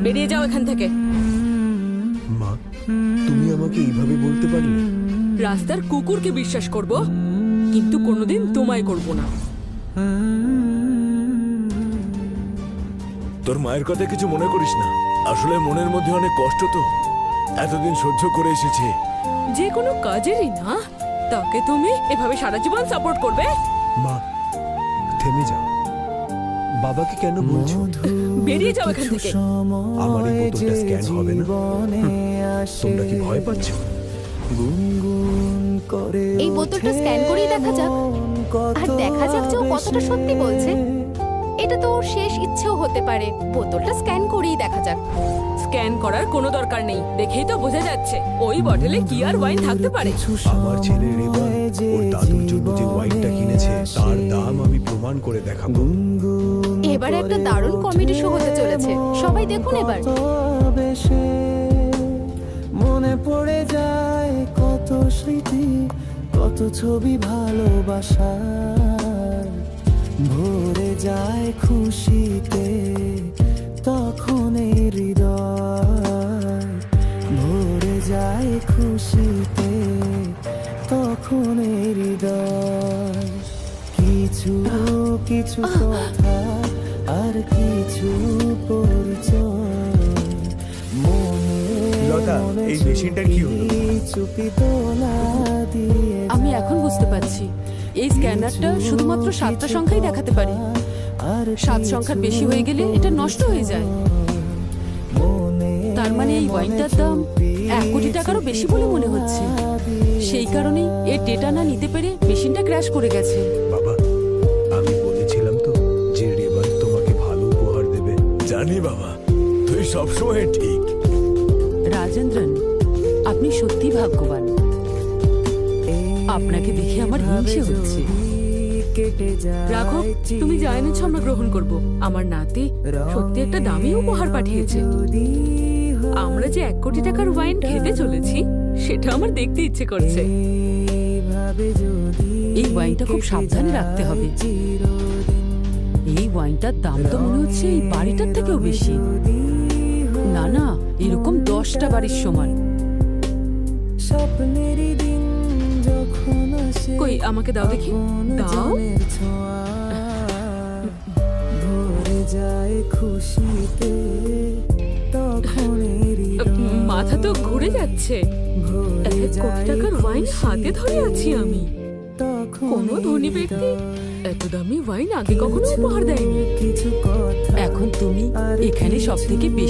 বেরিয়ে যাও এখান থেকে। মা, তুমি আমাকে এইভাবে বলতে পারলে? রাস্তার কুকুরকে বিশ্বাস করব, কিন্তু কোনোদিন তোমায় করব না। তোর মায়ের কথা কিছু মনে করিস না, আসলে মনের মধ্যে অনেক কষ্ট, তো এতদিন সহ্য করে এসেছে। যে কোনো কাজেরই না, তাকে তুমি এভাবে সারা জীবন সাপোর্ট করবে? মা, থেমে যাও। বাবাকে কেন বলছো? বেরিয়ে যাও এখান থেকে। আমার এই বোতলটা স্ক্যান হবে না। তোমরা কি ভয় পাচ্ছ? এই বোতলটা স্ক্যান করেই দেখা যাক, আর দেখা যাক যে ও কতটা সত্যি বলছে। এটা তো ওর শেষ ইচ্ছেও হতে পারে। বোতলটা স্ক্যান করেই দেখা যাক। স্ক্যান করার কোনো দরকার নেই, দেখেই তো বোঝা যাচ্ছে ওই বটলে কি আর ওয়াইন থাকতে পারে। আমার ছেলে রেবান ওর দাদুর জন্য যে ওয়াইনটা কিনেছে তার দাম আমি প্রমাণ করে দেখাবো। এবারে একটা দারুণ কমেডি শো হতে চলেছে, সবাই দেখুন এবার। মনে পড়ে যায় কত স্মৃতি, কত ছবি ভালোবাসার, ভরে যায় খুশিতে তখন এই হৃদয়, ভরে যায় খুশিতে তখন এই হৃদয়। কিছু কিছু কথা আর কিছু পরিচয়, লতা, এই মেশিনটার কি হলো? চুপি তোলা দিয়ে আমি এখন বুঝতে পারছি, এই স্ক্যানারটা শুধুমাত্র 7টা সংখ্যাই দেখাতে পারে। আর 7 সংখ্যার বেশি হয়ে গেলে এটা নষ্ট হয়ে যায়। তার মানে এই ওয়াইনটার দাম 1 কোটি টাকারও বেশি বলে মনে হচ্ছে। সেই কারণেই এর ডেটা না নিতে পেরে মেশিনটা ক্র্যাশ করে গেছে। বাবা, আমি বলেছিলাম তো যে রেবান তোমাকে ভালো উপহার দেবে। জানি বাবা, তুই সবসময় ঠিক। রাজেন্দ্রন, আপনি সত্যি ভাগ্যবান। আপনাকে দেখে আমার হিংসে হচ্ছে। কেটে যায় রাঘব, তুমি যা এনেছো আমরা গ্রহণ করব। আমার নাতি সত্যি একটা দামি উপহার পাঠিয়েছে। আমরা যে 1 কোটি টাকার ওয়াইন খেতে চলেছি সেটা আমার দেখতে ইচ্ছে করছে। এই ওয়াইনটা খুব সাবধানে রাখতে হবে। এই ওয়াইনটার দাম তো মনে হচ্ছে এই বাড়িটার থেকেও বেশি। না না, এরকম 10টা বাড়ির সমান। স্বপ্নেরই দিন যখন আসে, কই আমাকে দাও দেখি, দাও। জানের ছোঁয়া, ভরে যায় খুশিতে তখন এই হৃদয়, মাথা তো ঘুরে যাচ্ছে। 1 কোটি টাকার ওয়াইন হাতে ধরে আছি আমি। তখন কোনো ধনী ব্যক্তি এত দামি ওয়াইন আগে কখনো উপহার দেয়নি। কিছু কথা এখন তুমি এখানে সব থেকে